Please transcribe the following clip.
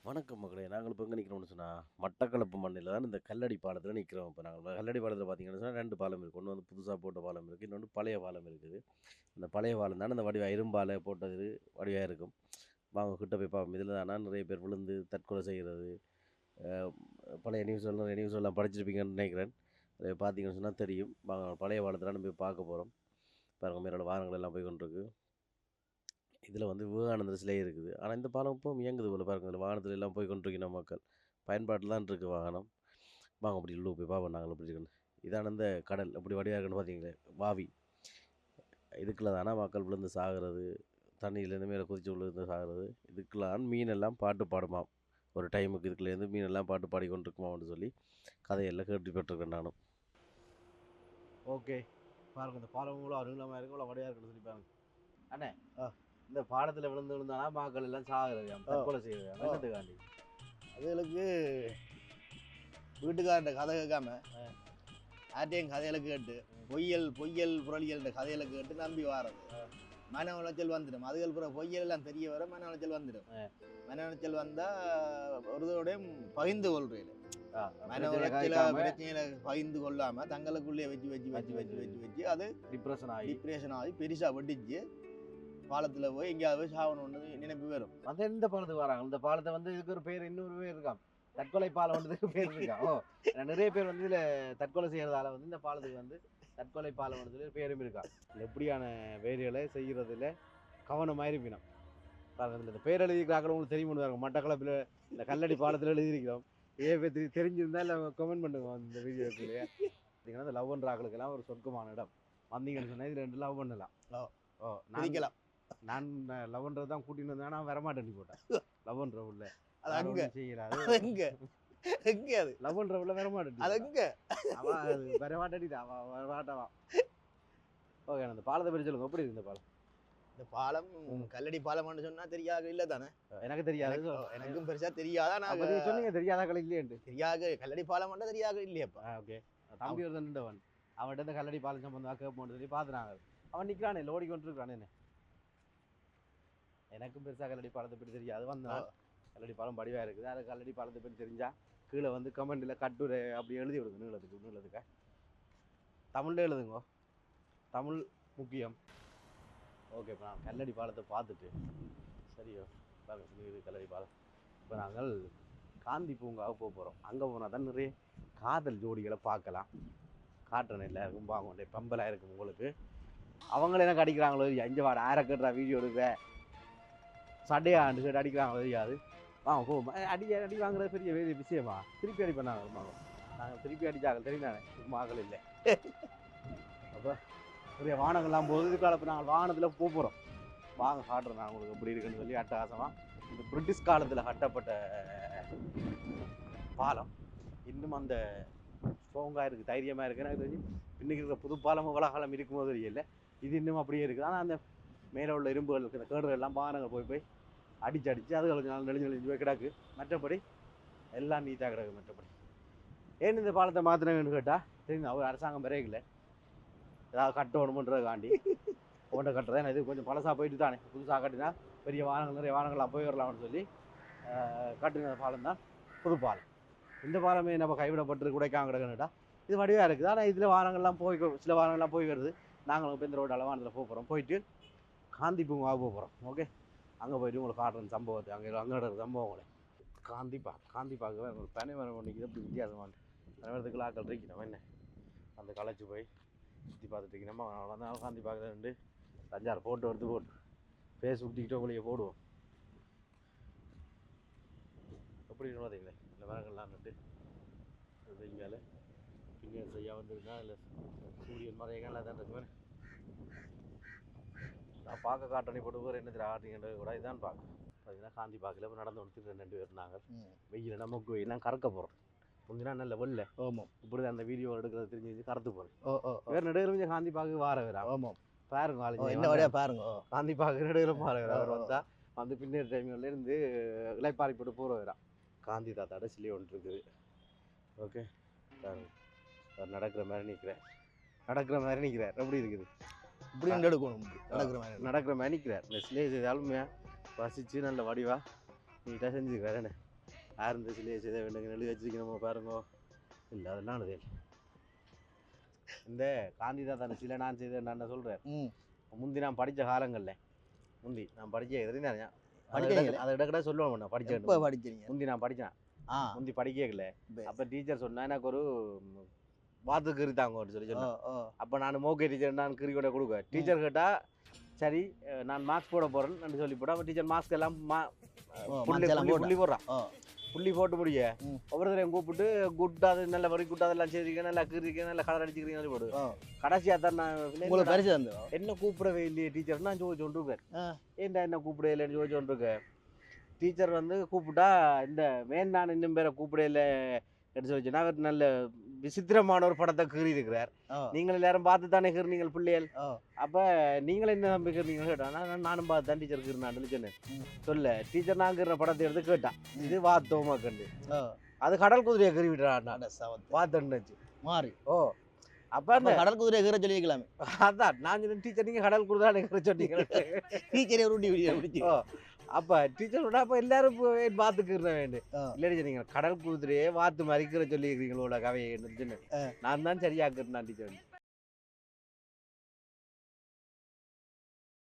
வணக்கம் மகளே! நாங்கள் இப்ப எங்க நிக்கிறோம்னு சொன்னா, மட்டக்களப்பு மண்ணில தான் இந்த கல்லடி பாலத்தில நிக்கிறோம். இப்ப நாங்க கல்லடி பாலத்தில பார்த்தீங்கன்னு சொன்னா 2 பாலம் இருக்கு. ஒண்ணு வந்து புதுசா போட்ட பாலம் இருக்கு. இன்னொன்னு பழைய பாலம் இருக்குது. அந்த பழைய பாலம் தானே இந்த வடிவா இரும்பால போட்டது வடிவா இருக்கும். வாங்க கிட்ட போய் பார்ப்போம். இதில தானா நெறைய பேர் விழுந்து தற்கொலை செய்றது, அ பழைய நிறைய நியூஸ்லாம் படிச்சிருப்பீங்கன்னு நினைக்கிறேன். அத பார்த்தீங்கன்னு சொன்னா தெரியும். வாங்க பழைய பாலத்த தான் போய் பார்க்க போறோம். பாருங்க மேலால வாகனங்கள் எல்லாம் போய் கொண்டிருக்கு. இதில வந்து விவேகானந்தர் சிலை இருக்குது. ஆனா இந்த பாலம் இப்பவும் இயங்குது போல பாருங்க. இதில வாகனத்துல எல்லாம் போய் கொண்டிருக்கின்ற மக்கள். பயன்பாட்டில தான் இருக்கு வாகனம். வாங்க அப்படி உள்ள போய் பார்ப்போம் நாங்கள் எப்படி இருக்குன்னு. இதான இந்த கடல் எப்படி வடிவா இருக்குன்னு பார்த்தீங்களே, வாவி. இதுக்குள்ள தான மக்கள் விழுந்து சாகுறது, தண்ணியிலேருந்து மேல குதிச்சு விழுந்து சாகுறது. இதுக்குள்ளான் மீனெல்லாம் பாட்டு பாடுமாம். ஒரு டைமுக்கு இதுக்குள்ளேருந்து மீனெல்லாம் பாட்டு பாடிக்கொண்டிருக்குமாம்னு சொல்லி கதையெல்லாம் கேள்விப்பட்டிருக்கேன் நானும். ஓகே. பாருங்க இந்த பாலம் இவ்வளோ அருங்கலமாக இருக்கு, இவ்வளோ வடிவா இருக்குன்னு சொல்லி பாருங்க. அண்ணே, இந்த பாலத்தில் விழுந்து விழுந்தானா மக்கள் எல்லாம் சாகுறது, தற்கொலை செய்யறது, என்னத்துக்காண்டி? அதுகளுக்கு வீட்டுக்காரன் கதை கேட்காம ஆட்டையும் கதையில கேட்டு பொய்யல் பொய்யல் புரளியல் கதையில கேட்டு நம்பி வாரது மன உளைச்சல் வந்துடும். அதுகள் பிறகு பொய்யல் எல்லாம் தெரிய வர மன உளைச்சல் வந்துடும். மன உளைச்சல் வந்தா ஒருதோடையும் பகிர்ந்து கொள்றேன். மன உளைச்சல பிரச்சனையில பகிர்ந்து கொள்ளாம தங்களுக்குள்ளே வச்சு வச்சு வச்சு வச்சு வச்சு வச்சு அது டிப்ரெஷன் ஆகி பெருசா வெட்டிச்சு பாலத்துல போய் எங்கேயாவது போய் சாகணும்னு நினைப்பு வரும். அது எந்த பாலத்துக்கு வராங்க? இந்த பாலத்தை வந்து இதுக்கு ஒரு பேர், இன்னொரு பேர் இருக்காம், தற்கொலை பாலம் ஒன்றதுக்கு பேர் இருக்கா. நிறைய பேர் வந்து இதுல தற்கொலை செய்யறதால வந்து இந்த பாலத்துக்கு வந்து தற்கொலை பாலம் ஒன்றதுல பேரும் இருக்கா. எப்படியான வேலைகளை செய்யறதுல கவனமாக இருப்பினோம். பாருங்க இந்த பேர் எழுதிக்கிறாங்க, உங்களுக்கு தெரியும் பாருங்க. மட்டக்களப்பில் இந்த கல்லடி பாலத்தில் எழுதியிருக்கிறோம். தெரிஞ்சிருந்தா இல்லை கமெண்ட் பண்ணுங்க இந்த வீடியோக்குள்ளேயே. பார்த்தீங்கன்னா இந்த லவ் பண்ணுற ஆக்களுக்கெல்லாம் ஒரு சொர்க்கமான இடம். வந்தீங்கன்னு சொன்னால் இது 2 லவ் பண்ணலாம். நினைக்கலாம். நான் லவ் பண்ணுறது தான் கூட்டின்னு வந்தேன், நான் வரமாட்டேன். நீ போட்டேன் லவ் பண்ணுற உள்ள அது அங்க செய்யறாது. எங்க எங்க அது லவ் பண்ணுற உள்ள வரமாட்டேன். அது எங்க அவன் வரமாட்டேன். அவன் வரமாட்டான். ஓகே, அந்த பாலத்தை பற்றி சொல்லுங்க. எப்படி இருக்கு இந்த பாலம்? இந்த பாலம் கல்லடி பாலம்னு சொன்னா தெரியாது இல்ல தானே? எனக்கு தெரியாது. எனக்கும் பெருசா தெரியாதா. நான் சொன்னீங்க தெரியாதாக்கள் இல்லையேன்ட்டு. தெரியாது கல்லடி பாலம் தெரியாது இல்லையப்பா. ஓகே, தம்பி ஒரு நின்றவன் அவன்கிட்ட இந்த கல்லடி பாலம் சம்பந்தமாக கேட்போன்னு சொல்லி பார்த்துனாங்க. அவன் நிற்கிறானே லோடி கொண்டு இருக்கிறானே. எனக்கும் பெருசாக கல்லடி பாலத்தை பற்றி தெரியாது. வந்தான் கல்லடி பாலம் படிவாக இருக்குது. அது கல்லடி பாலத்தை பற்றி தெரிஞ்சா கீழே வந்து கமெண்டில் கட்டுரை அப்படி எழுதி விடுங்க. நீளத்துக்கு தமிழில் எழுதுங்க. தமிழ் முக்கியம். ஓகே, இப்போ நான் கல்லடி பாலத்தை பார்த்துட்டு சரியோ பாருங்க கல்லடி பாலம். இப்போ நாங்கள் காந்தி பூங்காவுக்கு போக போகிறோம். அங்கே போனால் தான் நிறைய காதல் ஜோடிகளை பார்க்கலாம். காட்டுறேன் எல்லாருக்கும் வாங்க. பம்பலாக இருக்கும் உங்களுக்கு. அவங்கள எனக்கு அடிக்கிறாங்களோ 5 வாட 1000 கட்டுறா வீடியோ எடுக்கிற சட்டையாண்டு கேட்டு அடிக்கிறாங்களோ தெரியாது. வாங்க போவோம். அடி வாங்குறது பெரிய விஷயமா? திருப்பி அடிப்பேன் நாங்கள் திருப்பி அடித்தாங்க தெரியுதானே, மகள் இல்லை. அப்போ நிறைய வாகனங்கள்லாம் போகுது. இதுக்காலப்போ நாங்கள் வாகனத்தில் போகிறோம். வாங்க காட்டுறேன் நான் உங்களுக்கு எப்படி இருக்குன்னு சொல்லி. அட்டகாசமாக இந்த பிரிட்டிஷ் காலத்தில் கட்டப்பட்ட பாலம் இன்னும் அந்த ஸ்ட்ராங்காக இருக்குது, தைரியமாக இருக்குது. எனக்கு தெரிஞ்சு இன்றைக்கி இருக்கிற புது பாலமும் இவ்வளோ காலம் இருக்கும்போது தெரியல. இது இன்னும் அப்படியே இருக்குது. ஆனால் அந்த மேலே உள்ள இரும்புகள் இருக்கிற கேடுகள் எல்லாம் வாகனங்கள் போய் அடித்து அது கொஞ்சம் நாள் நெளிஞ்சு போய் கிடக்கு. மற்றபடி எல்லாம் நீட்டாக கிடக்கு. மற்றபடி ஏன் இந்த பாலத்தை மாற்றினாங்கன்னு கேட்டால் தெரியுங்க, அவர் அரசாங்கம் விரைவில் ஏதாவது கட்டணுமன்றதுக்காண்டி ஓட்ட கட்டுறதா. இது கொஞ்சம் பழசாக போயிட்டு தானே, புதுசாக கட்டினா பெரிய வாகனங்கள் நிறைய வாகனங்கள்லாம் போய் வரலாம்னு சொல்லி கட்டின பாலம் தான் புது பாலம். இந்த பாலமே நம்ம கைவிடப்பட்டு குடைக்காங்க கிடக்குன்னுட்டா இது வடிவாக இருக்குது. ஆனால் இதில் வாகனங்கள்லாம் சில வாகனங்கள்லாம் போய் வருது. நாங்களும் இப்போ இந்த ரோடு அளவானத்தில் போகிறோம். போயிட்டு காந்தி பூங்காக போகிறோம். ஓகே, அங்கே போயிட்டு உங்களுக்கு காட்டுற சம்பவத்தை அங்கே நடக்கிற சம்பவங்களை காந்தி பார்க்க ஒரு பனை மரம் ஒன்று எப்படி வித்தியாசமான பனைமரத்துக்கு ஆக்கள் இருக்கு. நம்ம என்ன அந்த களைச்சி போய் சுற்றி பார்த்துட்டு இருக்கோம். நம்ம வந்தாலும் காந்தி பார்க்குறேன் 5-6 ஃபோட்டோ எடுத்து போட்டு ஃபேஸ்புக் டிக்டாக்லேயே போடுவோம். எப்படி பார்த்தீங்களே இந்த மரங்கள்லாம் நட்டு இங்கால பின்னாடி செய்யா வந்துருக்கா இல்லை சூரியன் மறையெல்லாம் தான் இருக்குமே. நான் பார்க்க காட்டணி போட்டு போகிற என்ன தெரியும் ஆட்டிங்கன்றது கூட இதான் பார்க்க பார்த்தீங்கன்னா காந்தி பார்க்கல. இப்போ நடந்து வந்துட்டு 2 பேர் நாங்கள் வெயில் நமக்கு வெயிலாம் கறக்க போகிறோம். முந்தினா நல்ல வெள்ள. ஆமாம், இப்படி தான் அந்த வீடியோ எடுக்கிறது தெரிஞ்சு கறத்து போகிறேன். வேறு நடுவில் காந்தி பார்க்க வார வேறு. ஆமாம், பாருங்க என்ன வழியா பாருங்க. காந்தி பார்க்க நடுவில் வார வேறு. அவர் வந்தால் வந்து பின்னாடி டைம்லேருந்து இலைப்பாரி போட்டு போகிற வேறாம். காந்தி தாத்தாட சிலை ஒன்று இருக்குது. ஓகே, நடக்கிற மாதிரி நிற்கிறார். எப்படி இருக்குது? இப்படி எடுக்கணும். நடக்கிற மாதிரி நிற்கிறார். இந்த சிலை செய்தாலும் வசித்து நல்ல வடிவாக நீட்டாக செஞ்சுக்கிறார். என்ன யார் இந்த சிலையை செய்த வேண்டுங்க எழுதி வச்சிருக்கணுமோ பாருங்க. இல்லை அதெல்லாம் அது இந்த காந்திதாத்தான சிலை நான் செய்தேன் நான் சொல்கிறேன். முந்தி நான் படித்த காலங்களில் நான் படிக்க எதிர்த்தாங்க அதை இடக்கிட்ட சொல்லுவேன் நான் படித்தேன். முந்தி நான் படித்தேன். முந்தி படிக்கல. அப்போ டீச்சர் சொன்னா எனக்கு ஒரு வாத்து கீறித்தாங்கன்னு சொல்லி சொன்னேன். அப்போ நான் மோகே டீச்சர் நான் கீறி கூட கொடுக்க டீச்சர் கேட்டால் சரி நான் மாஸ்க் போட போகிறேன்னு சொல்லி போட்டேன். அப்போ டீச்சர் மாஸ்க் எல்லாம் புள்ளி போடுறான். புள்ளி போட்டு முடிய ஒவ்வொருத்தரையும் கூப்பிட்டு குட்டாது நல்ல வரி குட்டாதெல்லாம் செய்திருக்க நல்லா கீறிக்க நல்லா கலர் அடிச்சுக்கிறீங்க போடு. கடைசியாக தான் நான் என்ன கூப்பிடவே இல்லையே டீச்சர் நான் சொல்லிருக்கேன். ஏன்டா என்ன கூப்பிடவே இல்லைன்னு சொல்லிருக்கேன். டீச்சர் வந்து கூப்பிட்டா இந்த மேன் நான் இன்னும் பேரை கூப்பிடல என்று சொல்லிச்சுன்னா அவர் நல்ல விசித்திரமான ஒரு படத்தை கீறி இருக்கிறார். நீங்கள் எல்லாரும் பார்த்து தானே கீறினீங்கள் பிள்ளைகள். அப்போ நீங்கள் என்ன நம்பி கீறினீங்கன்னு கேட்டான். நானும் பார்த்து தான் டீச்சர் கீறினான்னு சொன்னேன். சொல்ல டீச்சர் நான் கீறின படத்தை எடுத்து கேட்டான். இது வாத்தோமா கண்டு அது கடல் குதிரையை கீறி விட்டுறான். வாத்தண்டுச்சு மாறி. அப்போ அந்த கடல் குதிரையை கீற சொல்லிக்கலாமே. அதான் நான் சொன்னேன் டீச்சர் நீங்கள் கடல் குதிரை கீற சொன்னீங்க. டீச்சரே உருட்டி. அப்போ டீச்சர் விட அப்போ எல்லாரும் பார்த்துக்கிற வேண்டும். இல்லை நீங்கள் கடல் குதிரையே வாத்து மறிக்கிற சொல்லியிருக்கிறீங்களோட கவையை நான் தான் சரியாக்குறேன் டீச்சர்.